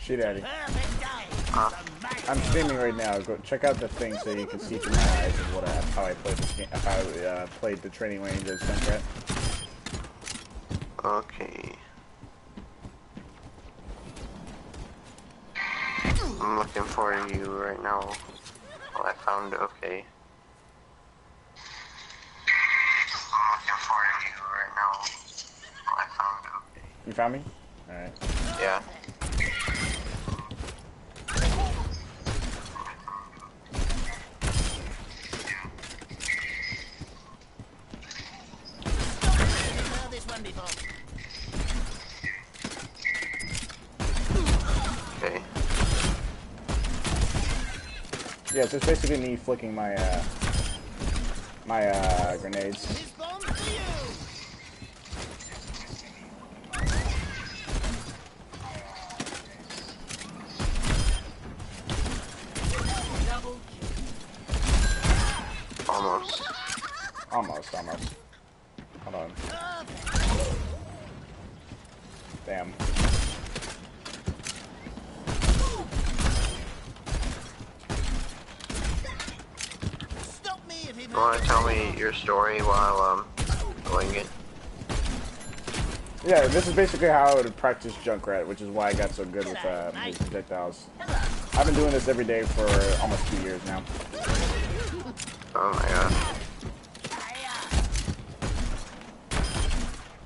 Shoot at it. I'm streaming right now. Go check out the thing so you can see through my eyes of what how I played this game. How I played the training range as Junkrat. Okay. I'm looking for you right now. Oh, I found it. Okay. I'm looking for you right now. Oh, I found it. Okay. You found me? Alright. Yeah. Okay. Yeah, so it's basically me flicking my grenades. Almost. Hold on. Damn. You wanna tell me your story while doing it? Yeah, this is basically how I would practice Junkrat, which is why I got so good with these projectiles. I've been doing this every day for almost 2 years now. Oh my god.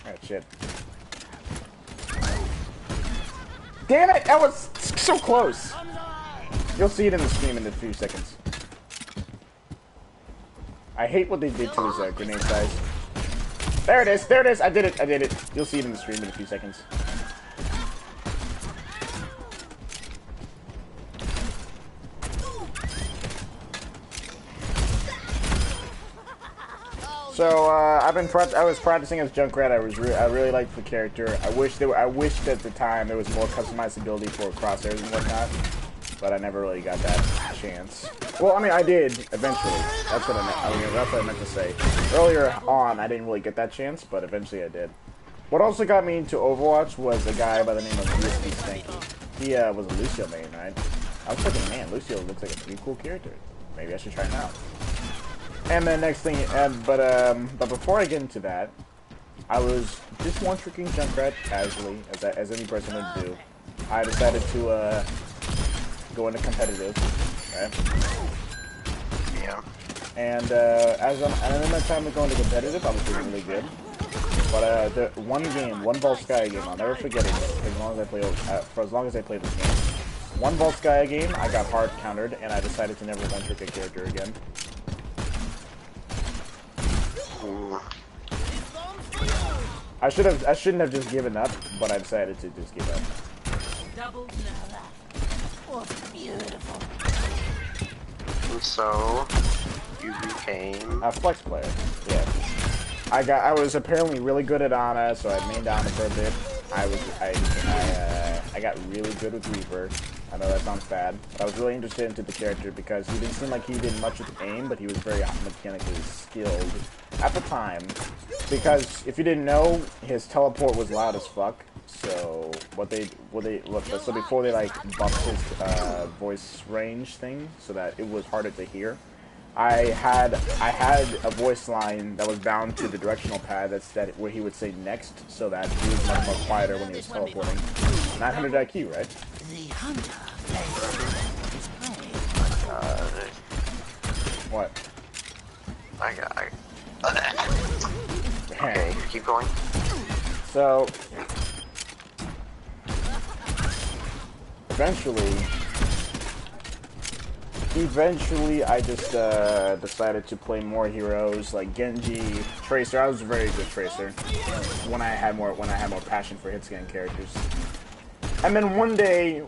Alright, shit. Damn it! That was so close! You'll see it in the stream in a few seconds. I hate what they did to his grenade size. There it is! There it is! I did it! You'll see it in the stream in a few seconds. So I was practicing as Junkrat. I really liked the character. I wished at the time there was more customizability for crosshairs and whatnot, but I never really got that chance. Well, I mean, I did eventually. That's what I meant. That's what I meant to say. Earlier on, I didn't really get that chance, but eventually I did. What also got me into Overwatch was a guy by the name of USB Stanky. He was a Lucio main, right? I was thinking, man, Lucio looks like a pretty cool character. Maybe I should try him out. And then next thing, but before I get into that, I was just one-tricking Junkrat casually, as any person would do. I decided to go into competitive, right? Yeah. And in that time of going to competitive, I was doing really good. But the one Volskaya game, I'll never forget it as long as I play for as long as I played this game. One Volskaya game, I got hard countered, and I decided to never one-trick a character again. I shouldn't have just given up, but I decided to just give up. Double what beautiful. So you became a flex player. Yeah. I was apparently really good at Ana, so I mained Ana for a bit. I got really good with Reaper. I know that sounds bad, but I was really interested into the character because he didn't seem like he did much with aim, but he was very mechanically skilled at the time. Because if you didn't know, his teleport was loud as fuck. So so before they like bumped his voice range thing, so that it was harder to hear, I had a voice line that was bound to the directional pad where he would say next, so that he was much more quieter when he was teleporting. 900 IQ, right? The hunter What? Okay, keep going. So eventually I just decided to play more heroes like Genji, Tracer. I was a very good Tracer when I had more passion for hit-scan characters. And then one day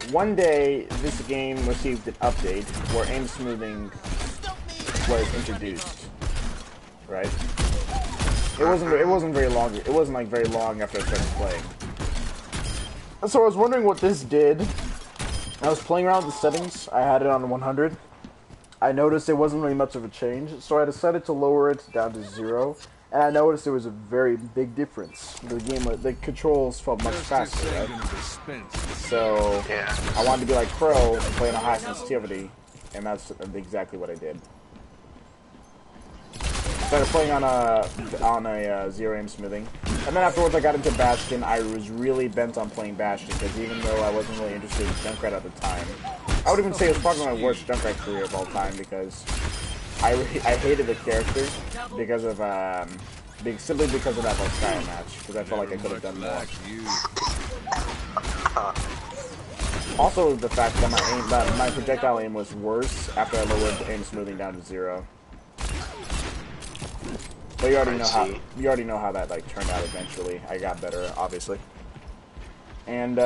this game received an update where aim smoothing was introduced. Right? It wasn't very long. It wasn't like very long after I started playing. And so I was wondering what this did. I was playing around with the settings. I had it on 100. I noticed it wasn't really much of a change, so I decided to lower it down to 0 And I noticed there was a very big difference. The game, the controls felt much faster, right? So Yeah. I wanted to be like Pro and play on a high sensitivity, and that's exactly what I did. Started playing on a zero aim smoothing, and then afterwards I got into Bastion. I was really bent on playing Bastion because even though I wasn't really interested in Junkrat at the time, I would even say it was probably my worst Junkrat career of all time because I hated the character because of simply because of that Valkyrie match because I felt like I could have done more. Also, the fact that my projectile aim was worse after I lowered aim smoothing down to 0. But you already know how that like turned out eventually. I got better, obviously. And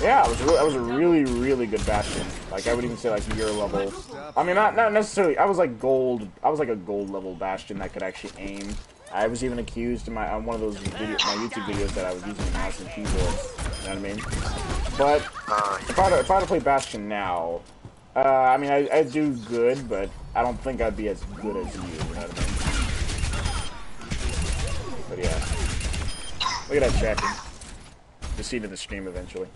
yeah, I was a really good Bastion. Like I would even say like year level. I mean, not necessarily. I was like a gold level Bastion that could actually aim. I was even accused in my one of those my YouTube videos that I was using a mouse and keyboard. You know what I mean? But if I were to play Bastion now, I mean I'd do good, but I don't think I'd be as good as you. You know what I mean? But yeah, look at that tracking. You'll see it in the stream eventually.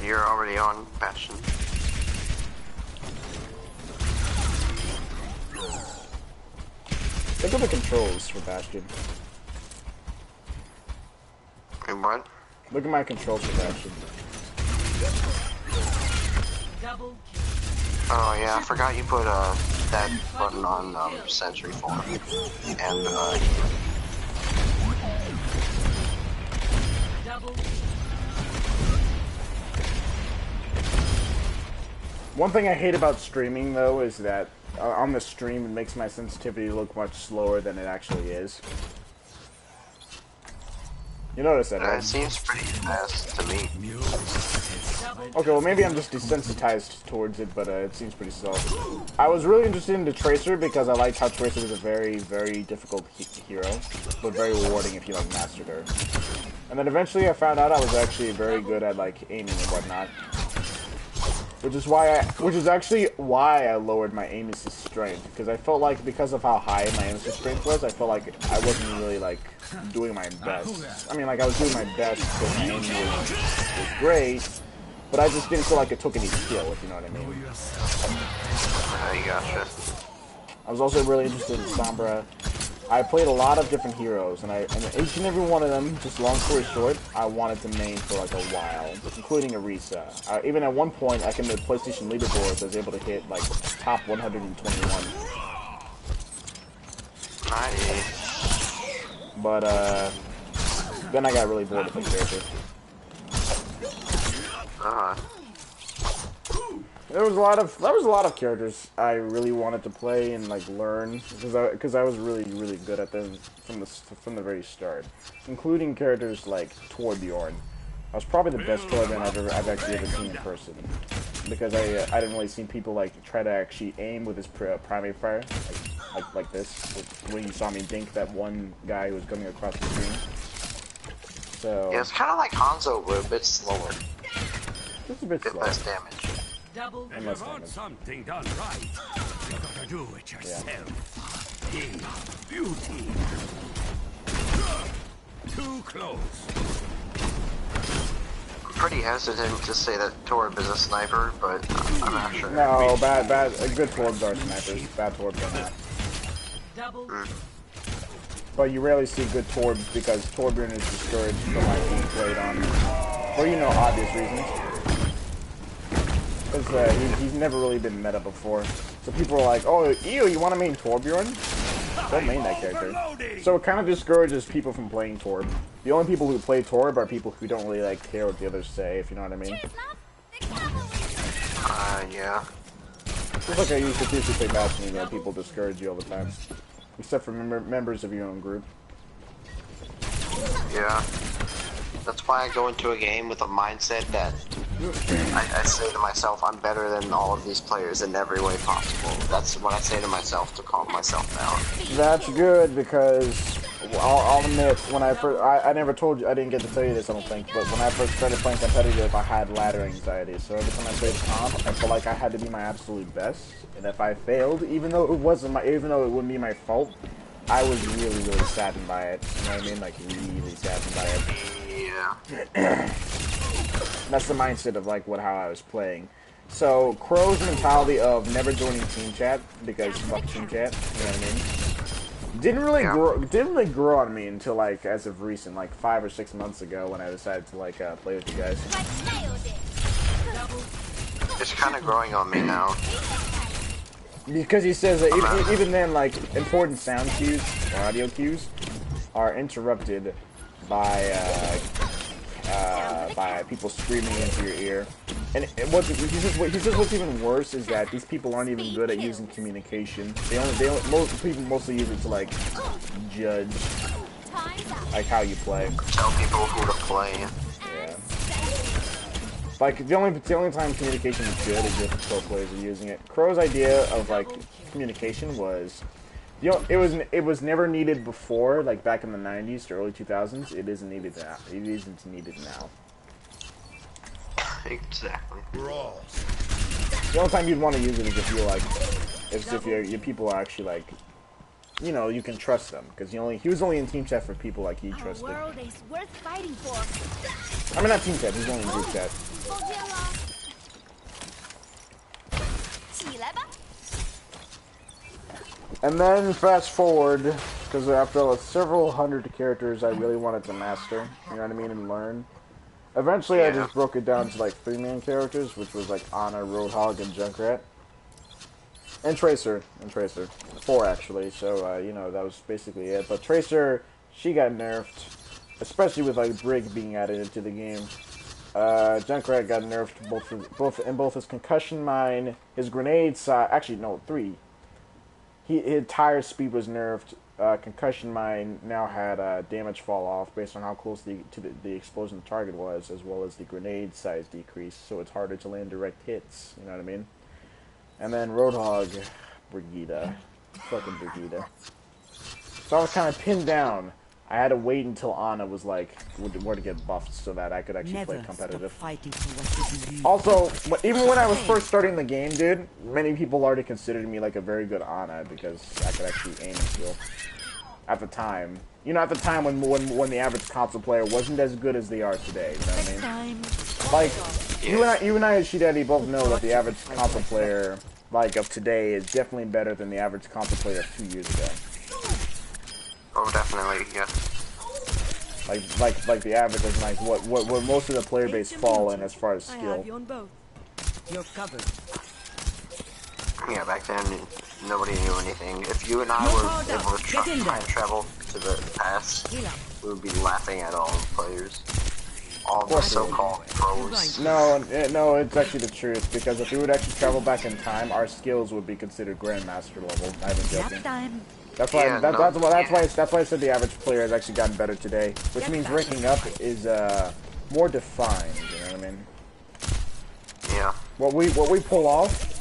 You're already on Bastion. Look at the controls for Bastion. And what? Look at my controls for Bastion. Oh yeah, I forgot you put that button on Sentry form. And one thing I hate about streaming though is that on the stream it makes my sensitivity look much slower than it actually is. You notice that, right? it seems pretty fast to me. Okay, well maybe I'm just desensitized towards it, but it seems pretty slow. I was really interested in the Tracer because I liked how Tracer was a very, very difficult hero, but very rewarding if you like mastered her. And then eventually I found out I was actually very good at like aiming and whatnot. Which is actually why I lowered my aim assist strength, because I felt like because of how high my aim assist strength was, I felt like I wasn't really like doing my best. I mean, like I was doing my best because my aim was great, but I just didn't feel like it took any skill, if you know what I mean. I gotcha. I was also really interested in Sombra. I played a lot of different heroes, and each and every one of them, just long story short, I wanted to main for like a while, including Arisa. Even at one point, like in the PlayStation leaderboards, I was able to hit like top 121. Nice. But then I got really bored with the character. There was a lot of characters I really wanted to play and like learn because I was really good at them from the very start, including characters like Torbjorn. I was probably the best Torbjorn I've actually ever seen in person because I didn't really see people like try to actually aim with his primary fire like this when you saw me dink that one guy who was coming across the screen. So yeah, it's kind of like Hanzo, but a bit slower. Just a bit slower. Less damage. If you want something done right, you gotta do it yourself. Beauty. Too close. I'm pretty hesitant to say that Torb is a sniper, but I'm not sure. No, good Torbs are snipers. Bad Torbs are not. But you rarely see good Torbs because Torbjorn is discouraged from like being played on, for obvious reasons. Because he's never really been meta before. So people are like, oh, ew, you want to main Torbjorn? Don't main that character. So it kind of discourages people from playing Torb. The only people who play Torb are people who don't really like care what the others say, if you know what I mean. Yeah. Just like I used to play Bastion, people discourage you all the time. Except for members of your own group. Yeah. That's why I go into a game with a mindset that I say to myself, I'm better than all of these players in every way possible. That's what I say to myself to calm myself down. That's good, because I'll admit, when I never told you, I didn't get to tell you this, I don't think, but when I first started playing competitive, I had ladder anxiety, so every time I played comp, I felt like I had to be my absolute best, and if I failed, even though it wouldn't be my fault, I was really, really saddened by it, you know what I mean, like, really saddened by it. Yeah. That's the mindset of, like, how I was playing. So, Crow's mentality of never joining team chat, because fuck team chat, you know what I mean? Didn't really grow on me until, like, as of recent, like 5 or 6 months ago when I decided to, like, play with you guys. It's kind of growing on me now. Because he says that even then, like, important sound cues or audio cues are interrupted by people screaming into your ear. And he says what's even worse is that these people aren't even good at using communication. Most people mostly use it to, like, judge, like, how you play. Tell people who to play. Yeah. Like, the only time communication is good is if pro players are using it. Crow's idea of, like, communication was, you know, it was never needed before, like back in the 90s to early 2000s. It isn't needed now. It isn't needed now. Exactly. The only time you'd want to use it is if you're like, if your people are actually, like, you know, you can trust them, because he was only in team chat for people like he trusted. World is worth fighting for. I mean, not team chat. He's only in group chat. And then fast forward, because after several hundred characters, I really wanted to master. You know what I mean, and learn. Eventually, I just broke it down to, like, 3 main characters, which was, like, Ana, Roadhog, and Junkrat. And Tracer. 4, actually. So, you know, that was basically it. But Tracer, she got nerfed. Especially with, like, Brig being added into the game. Junkrat got nerfed both his concussion mine, his grenade side. Actually, no, 3. His tire speed was nerfed. Concussion mine now had damage fall off based on how close the explosion target was, as well as the grenade size decrease, so it's harder to land direct hits, you know what I mean? And then Roadhog, Brigida. Fucking Brigida. So I was kind of pinned down. I had to wait until Ana was, like, were to get buffed so that I could actually play competitive. Also, even when I was first starting the game, dude, many people already considered me, like, a very good Ana because I could actually aim and kill. At the time. You know, at the time when the average console player wasn't as good as they are today, you know what I mean? Like, you and I and Shidaddy both know that the average console player, like, of today is definitely better than the average console player of 2 years ago. Oh, definitely, yeah. Like the average is, like, what most of the player base fall in as far as skill. You're covered. Yeah, back then, nobody knew anything. If you and I were able to time travel to the past, we would be laughing at all the players. All the so-called pros. No, it's actually the truth, because if we would actually travel back in time, our skills would be considered Grandmaster level. Not even joking. That's why I said the average player has actually gotten better today, which means ranking up is more defined. You know what I mean? Yeah. What we pull off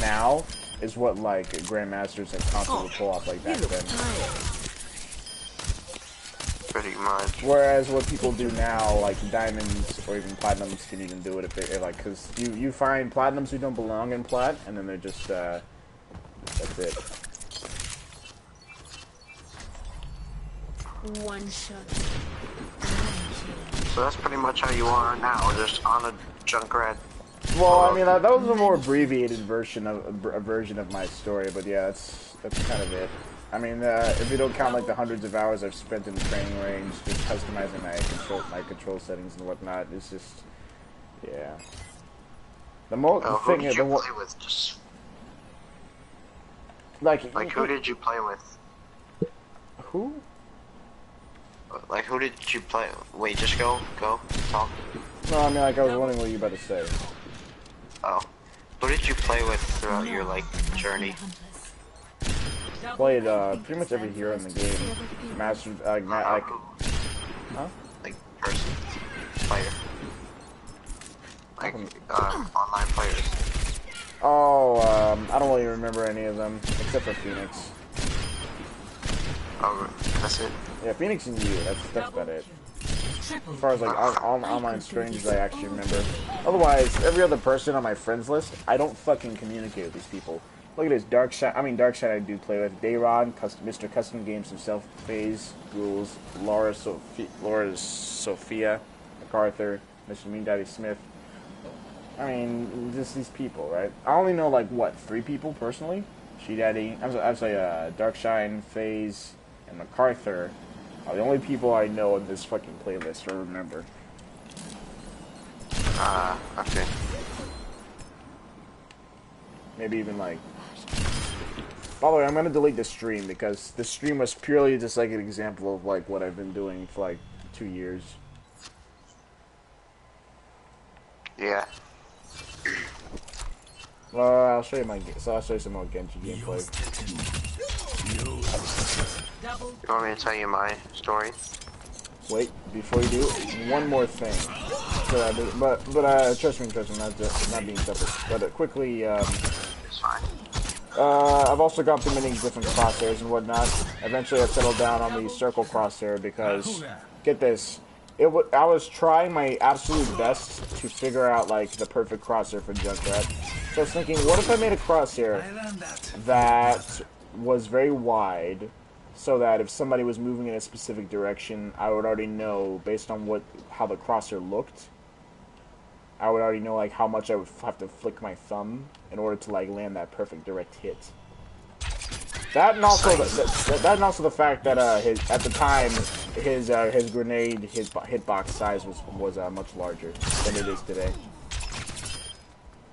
now is what, like, Grandmasters and console would pull off like back then. Pretty much. Whereas what people do now, like diamonds or even platinums, can even do it if they like, because you find platinums who don't belong in plat, and then they're just that's it. One shot. So that's pretty much how you are now, just on a Junkrat. Well, I mean, that was a more abbreviated version of my story, but yeah, that's kind of it. I mean, if you don't count, like, the hundreds of hours I've spent in the training range, just customizing my control settings and whatnot, it's just, yeah. The most who did you play with? Just like who did you play with? Who? Like, who did you play? Wait, just go, talk. No, I mean, like, I was wondering what you were about to say. Oh, who did you play with throughout your, like, journey? Played pretty much every hero in the game. Mastered, huh? Like, person, player. Like, online players. Oh, I don't really remember any of them, except for Phoenix. Oh, that's it? Yeah, Phoenix and you. That's about it. As far as like all online strangers I actually remember. Otherwise, every other person on my friends list, I don't fucking communicate with these people. Look at this Darkshine. I mean, Darkshine I do play with. Dayron, Mr. Custom Games himself, FaZe, Ghouls, Laura Sophia, MacArthur, Mr. Mean Daddy Smith. I mean, just these people, right? I only know like what 3 people personally. She Daddy. I'm sorry. Darkshine, FaZe, and MacArthur are the only people I know in this fucking playlist or remember. Okay. Maybe even like... By the way, I'm gonna delete the stream because the stream was purely just like an example of like what I've been doing for like 2 years. Yeah. Well, I'll show you I'll show you some more Genji gameplay. You want me to tell you my story? Wait, before you do, one more thing. So, but trust me, not being separate. But quickly, It's fine. I've also gone through many different crosshairs and whatnot. Eventually, I settled down on the circle crosshair because, get this, I was trying my absolute best to figure out like the perfect crosshair for Junkrat. So I was thinking, what if I made a crosshair that was very wide, so that if somebody was moving in a specific direction, I would already know based on how the crosshair looked. I would already know like how much I would have to flick my thumb in order to like land that perfect direct hit. That and also the fact that at the time his grenade hitbox size was much larger than it is today.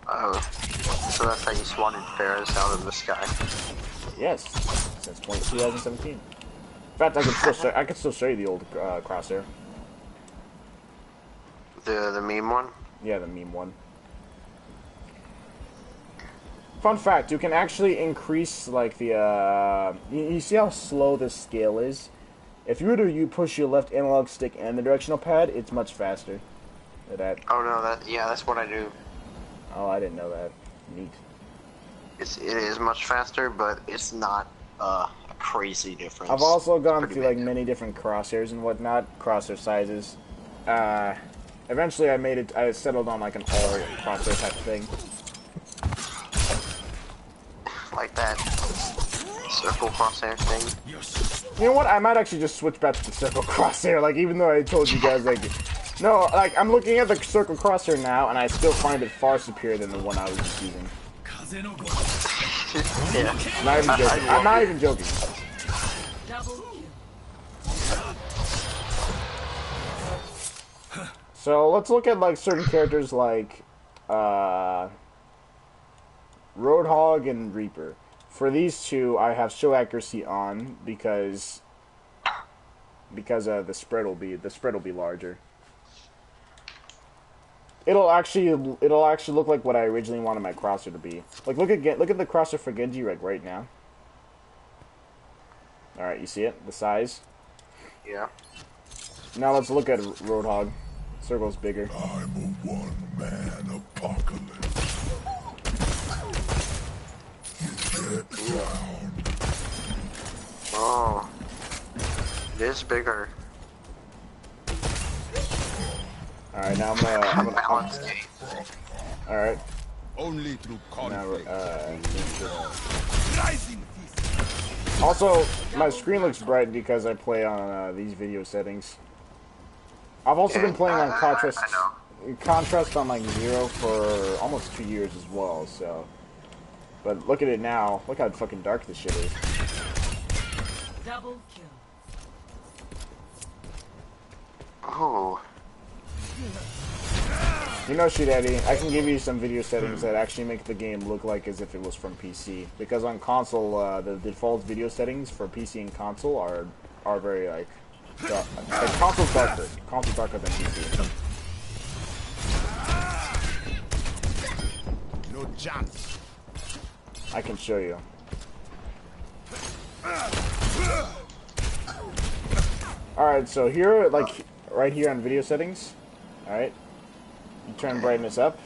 Oh, so that's how you swatted Ferris out of the sky. Yes, since 2017. In fact, I could still show you the old crosshair. The meme one? Yeah, the meme one. Fun fact, you can actually increase, like, the, you see how slow this scale is? If you were to push your left analog stick and the directional pad, it's much faster. Look at that. Oh no, that's what I do. Oh, I didn't know that. Neat. It is much faster, but it's not a crazy difference. I've also gone through, like, many different crosshairs and whatnot, crosshair sizes. Eventually I settled on, like, an all crosshair type thing. Like that circle crosshair thing. You know what? I might actually just switch back to the circle crosshair. Like, even though I told you guys, like, no, like, I'm looking at the circle crosshair now, and I still find it far superior than the one I was just using. Yeah. Not even joking. I'm not even joking. So let's look at like certain characters like Roadhog and Reaper. For these two, I have show accuracy on because the spread will be larger. It'll actually look like what I originally wanted my crosshair to be. Like look at the crosshair for Genji right now. All right, you see it? The size. Yeah. Now let's look at Roadhog. Circle's bigger. I'm a one-man apocalypse. Get down. Oh. It is bigger. Alright, now I'm gonna balance game. Alright. Only through Now, rising fist. also, my screen looks bright because I play on these video settings. I've also been playing on contrast on like 0 for almost 2 years as well, so. But look at it now. Look how fucking dark this shit is. Double kill. Oh. You know, Shit Eddie, I can give you some video settings that actually make the game look like as if it was from PC. Because on console, the default video settings for PC and console are very like dark. Like, console's darker. Console's darker than PC. No chance. I can show you. Alright, so here, like, right here on video settings, alright, you turn brightness up,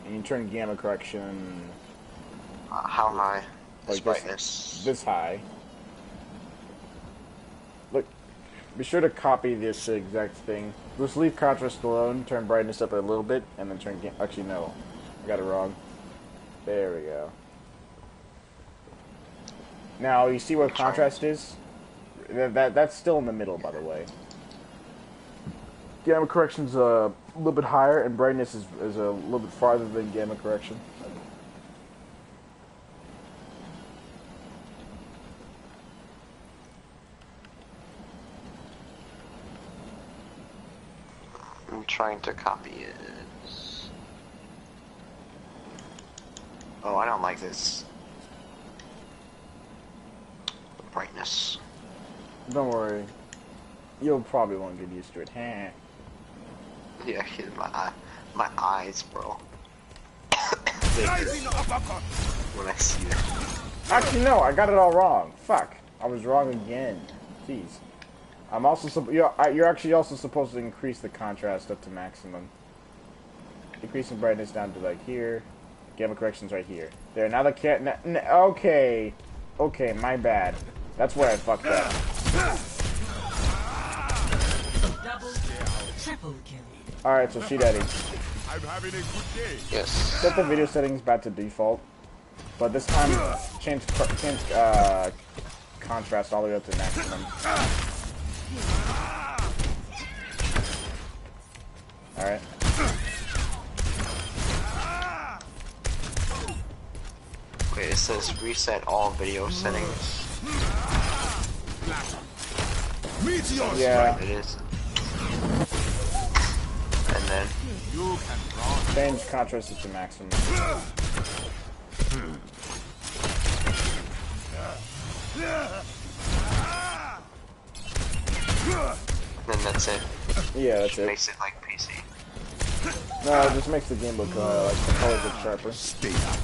and you turn gamma correction... How high? Like brightness. this high. Look, Be sure to copy this exact thing. Just leave contrast alone, turn brightness up a little bit, and then turn... Actually, no. I got it wrong. There we go. Now, you see what contrast is? That's still in the middle, by the way. Gamma correction's a little bit higher, and brightness is a little bit farther than gamma correction. I'm trying to copy it. Oh, I don't like this. Brightness. Don't worry. You'll probably won't get used to it. Heh. Yeah, my eyes, bro. When I see it. Actually, no, I got it all wrong. Fuck. I was wrong again. Jeez. I'm also you're actually also supposed to increase the contrast up to maximum. Decreasing brightness down to like here. Gamma correction's right here. There. Now the okay. Okay, my bad. That's where I fucked up. Double, triple kill. Alright, so She Daddy. I'm having a good day. Yes. Set the video settings back to default. But this time, change contrast all the way up to maximum. Alright. Wait, it says reset all video settings. Meteor Yeah. It is. And then You can run. Change contrast to maximum. then that's it. Yeah, that's it. Makes it like PC. No, it just makes the game look like the colors look sharper. Stay up.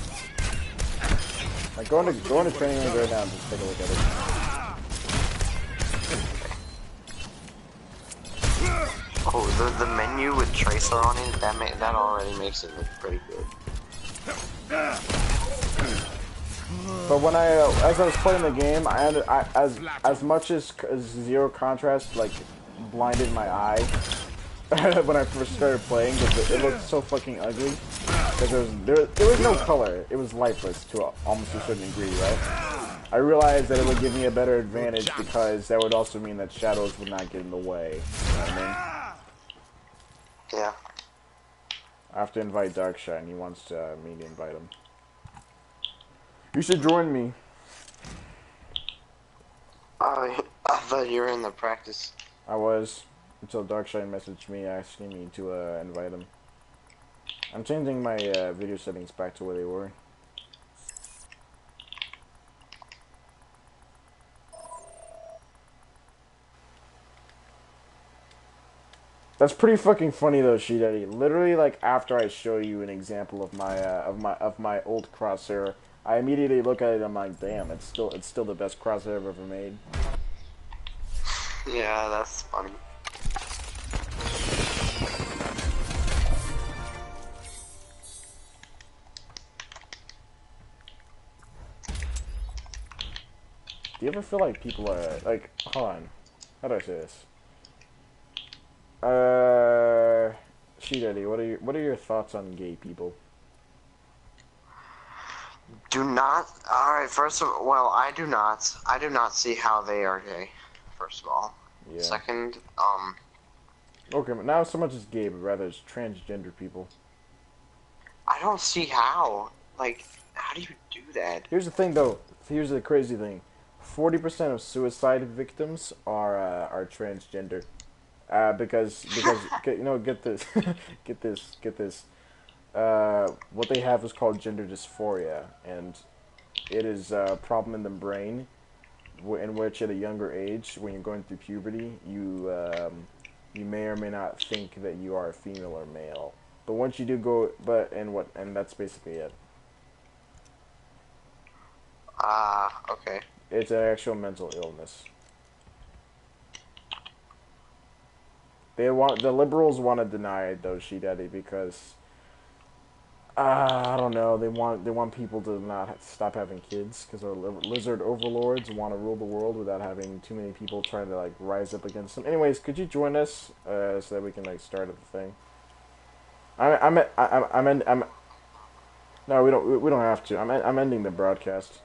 Like go into training room right now and just take a look at it. Oh, the menu with Tracer on it, that already makes it look pretty good. But when as I was playing the game, as much as zero contrast like blinded my eye when I first started playing, because it looked so fucking ugly. Because there was no color. It was lifeless to almost a certain degree, right? I realized that it would give me a better advantage because that would also mean that shadows would not get in the way. You know what I mean? Yeah. I have to invite Darkshine. He wants me to invite him. You should join me. I thought you were in the practice. I was, until Darkshine messaged me asking me to invite him. I'm changing my video settings back to where they were. That's pretty fucking funny though, She Daddy. Literally, like after I show you an example of my old crosshair, I immediately look at it and I'm like, damn, it's still the best crosshair I've ever made. Yeah, that's funny. Do you ever feel like people are like, hold on, how do I say this? She Daddy, what are your thoughts on gay people? Do not. All right. First of all, well, I do not see how they are gay. First of all. Yeah. Second, Okay, but not so much as gay, but rather as transgender people. I don't see how. Like, how do you do that? Here's the thing, though. Here's the crazy thing. 40% of suicide victims are transgender. Because you know, get this, get this. What they have is called gender dysphoria, and it is a problem in the brain in which at a younger age, when you're going through puberty, you may or may not think that you are a female or male. But once you do go, and that's basically it. Okay. It's an actual mental illness. The liberals want to deny it though, She Daddy, because I don't know. They want people to not stop having kids because our lizard overlords want to rule the world without having too many people trying to like rise up against them. Anyways, could you join us so that we can like start the thing? I'm no, we don't have to. I'm ending the broadcast.